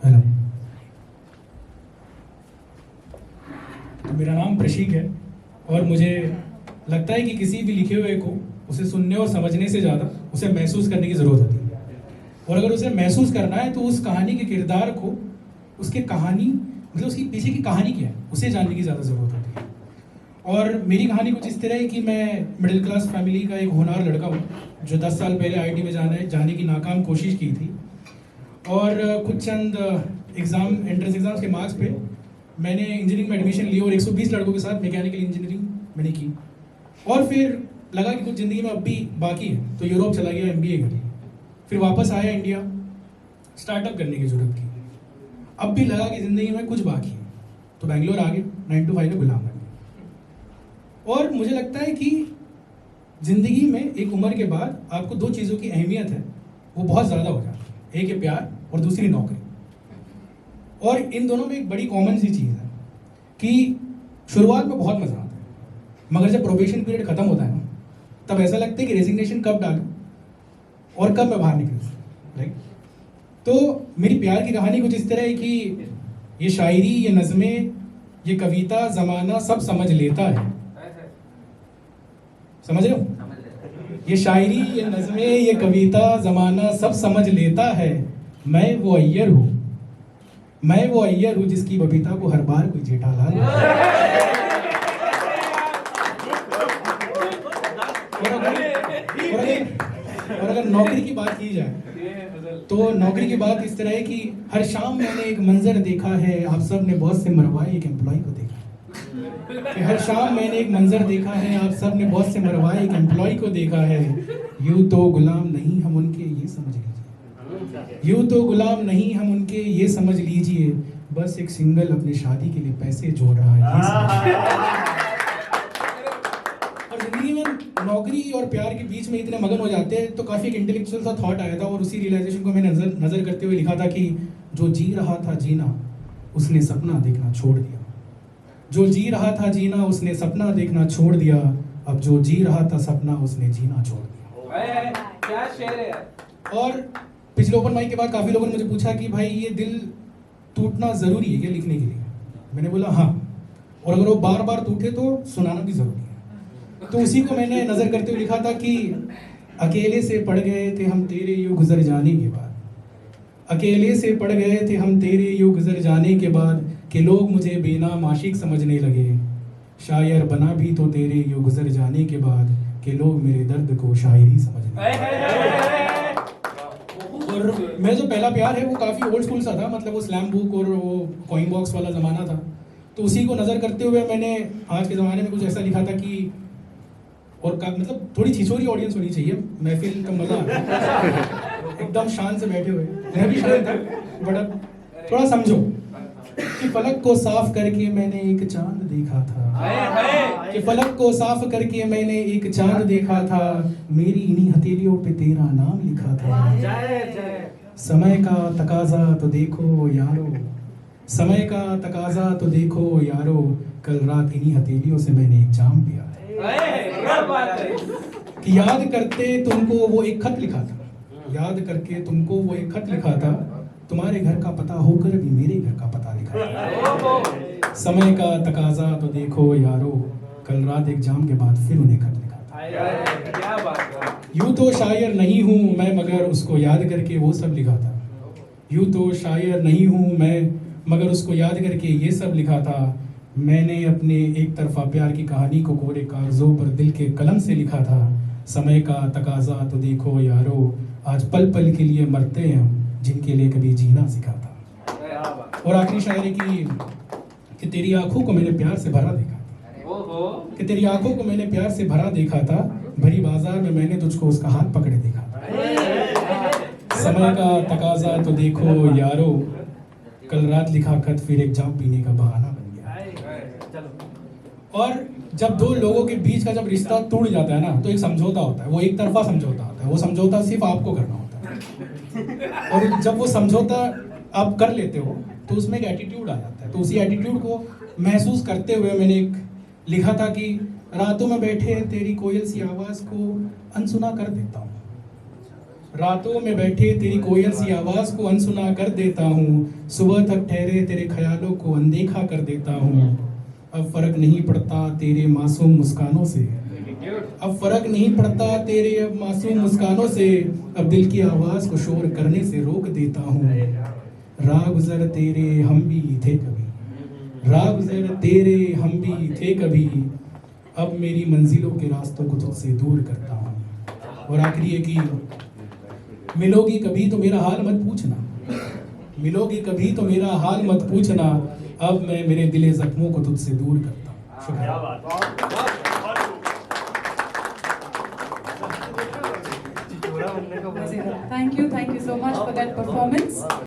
Hello, तो मेरा नाम प्रशीक है और मुझे लगता है कि किसी भी लिखे हुए को उसे सुनने और समझने से ज़्यादा उसे महसूस करने की ज़रूरत होती है। और अगर उसे महसूस करना है तो उस कहानी के किरदार को, उसके कहानी मतलब उसकी पीछे की कहानी क्या है, उसे जानने की ज़्यादा ज़रूरत होती है। और मेरी कहानी कुछ इस तरह है कि मैं मिडिल क्लास फैमिली का एक होनहार लड़का हूँ जो 10 साल पहले आईआईटी में जाने की नाकाम कोशिश की थी। और कुछ चंद एंट्रेंस एग्ज़ाम्स के मार्क्स पे मैंने इंजीनियरिंग में एडमिशन लिया और 120 लड़कों के साथ मैकेनिकल इंजीनियरिंग मैंने की। और फिर लगा कि कुछ ज़िंदगी में अब भी बाकी है, तो यूरोप चला गया, एमबीए कर लिया। फिर वापस आया इंडिया, स्टार्टअप करने की ज़रूरत की। अब भी लगा कि ज़िंदगी में कुछ बाकी है, तो बैंगलोर आ गए, 9 to 5 में गुलाम बन गए। और मुझे लगता है कि ज़िंदगी में एक उम्र के बाद आपको दो चीज़ों की अहमियत है, वो बहुत ज़्यादा हो जाती है। एक है प्यार और दूसरी नौकरी। और इन दोनों में एक बड़ी कॉमन सी चीज़ है कि शुरुआत में बहुत मज़ा आता है, मगर जब प्रोबेशन पीरियड ख़त्म होता है ना, तब ऐसा लगता है कि रेजिग्नेशन कब डालूं और कब मैं बाहर निकलूँ, राइट। तो मेरी प्यार की कहानी कुछ इस तरह है कि ये शायरी, ये नज़में, ये कविता ज़माना सब समझ लेता है। समझ रहे हो? ये शायरी, ये नज़में, ये कविता ज़माना सब समझ लेता है। मैं वो अय्यर हूँ, मैं वो अय्यर हूँ जिसकी बबीता को हर बार कोई जेठालाल। और अगर नौकरी की बात की जाए तो नौकरी की बात इस तरह है कि हर शाम मैंने एक मंजर देखा है, आप सब ने बहुत से मरवाए एक एम्प्लॉय को देखा। कि हर शाम मैंने एक मंजर देखा है, आप सब ने बहुत से मरवाए एक एम्प्लॉय को देखा है। यूं तो गुलाम नहीं हम उनके, ये समझ लीजिए। यूं तो गुलाम नहीं हम उनके, ये समझ लीजिए। बस एक सिंगल अपनी शादी के लिए पैसे जोड़ रहा है। और जिंदगी में नौकरी और प्यार के बीच में इतने मगन हो जाते हैं, तो काफ़ी एक इंटेलेक्चुअल सा थॉट आया था और उसी रियलाइजेशन को मैंने नज़र करते हुए लिखा था कि जो जी रहा था जीना उसने सपना देखना छोड़ दिया। जो जी रहा था जीना उसने सपना देखना छोड़ दिया। अब जो जी रहा था सपना उसने जीना छोड़ दिया। क्या शेर है। और पिछले ओपन माइक के बाद काफ़ी लोगों ने मुझे पूछा कि भाई ये दिल टूटना ज़रूरी है क्या लिखने के लिए? मैंने बोला हाँ, और अगर वो बार बार टूटे तो सुनाना भी ज़रूरी है। तो उसी को मैंने नज़र करते हुए लिखा था कि अकेले से पड़ गए थे हम तेरे यूं गुजर जाने के बाद। अकेले से पड़ गए थे हम तेरे यूं गुजर जाने के बाद, कि लोग मुझे बेनाम आशिक समझने लगे। शायर बना भी तो तेरे यूं गुजर जाने के बाद, कि लोग मेरे दर्द को शायरी समझने लगे। और मेरा जो पहला प्यार है वो काफ़ी ओल्ड स्कूल सा था, मतलब वो स्लैम बुक और वो कॉइन बॉक्स वाला ज़माना था। तो उसी को नज़र करते हुए मैंने आज के ज़माने में कुछ ऐसा लिखा था कि और मतलब थोड़ी छिछोरी ऑडियंस होनी चाहिए, महफिल का मज़ा आता है। एकदम शान से बैठे हुए, मैं भी शान था, बट अब थोड़ा समझो कि फलक को साफ करके मैंने एक चांद देखा था। कि फलक को साफ करके मैंने एक चांद देखा था, मेरी इन्हीं हथेलियों पे तेरा नाम लिखा था। समय का तकाजा तो देखो यारो, समय का तकाजा तो देखो यारो, कल रात इन्हीं हथेलियों से मैंने एक जाम पिया था। कि याद करके तुमको वो एक खत लिखा था, याद करके तुमको वो एक खत लिखा था, तुम्हारे घर का पता होकर भी मेरे घर का पता लिखा था। समय का तकाजा तो देखो यारो, कल रात एक जाम के बाद फिर उन्हें खत लिखा था। क्या बात। यूं तो शायर नहीं हूँ मैं, मगर उसको याद करके वो सब लिखा था। यूं तो शायर नहीं हूँ मैं, मगर उसको याद करके ये सब लिखा था। मैंने अपने एक तरफा प्यार की कहानी को कोरे कागजों पर दिल के कलम से लिखा था। समय का तकाजा तो देखो यारो, आज पल पल के लिए मरते हैं हम, जिनके लिए कभी जीना सीखा था। और आखिरी शायरी कि तेरी आंखों को मैंने प्यार से भरा देखा था। कि तेरी आंखों को मैंने प्यार से भरा देखा था, भरी बाजार में मैंने तुझको उसका हाथ पकड़े देखा था। समय का तकाजा तो देखो यारो, कल रात लिखा खत फिर एक जाम पीने का बहाना बन गया। और जब दो लोगों के बीच का जब रिश्ता टूट जाता है ना, तो एक समझौता होता है, वो एक तरफा समझौता होता है। वो समझौता सिर्फ आपको करना होता है, और जब वो समझौता आप कर लेते हो तो उसमें एक एटीट्यूड आ जाता है। तो उसी एटीट्यूड को महसूस करते हुए मैंने एक लिखा था कि रातों में बैठे तेरी कोयल सी आवाज़ को अनसुना कर देता हूँ। रातों में बैठे तेरी कोयल सी आवाज को अनसुना कर देता हूँ, सुबह तक ठहरे तेरे ख्यालों को अनदेखा कर देता हूँ। अब फर्क नहीं पड़ता तेरे मासूम मुस्कानों से, अब फर्क नहीं पड़ता तेरे अब मासूम मुस्कानों से, अब दिल की आवाज को शोर करने से रोक देता हूँ। राह गुजर तेरे हम भी थे कभी, राह गुजर तेरे हम भी थे कभी, अब मेरी मंजिलों के रास्तों को तुझसे दूर करता हूँ। और आखिरी है कि मिलोगी कभी तो मेरा हाल मत पूछना, मिलोगी कभी तो मेरा हाल मत पूछना, अब मैं मेरे दिले जख्मों को तुझसे दूर करता हूँ। शुक्रिया। Thank you so much for that performance.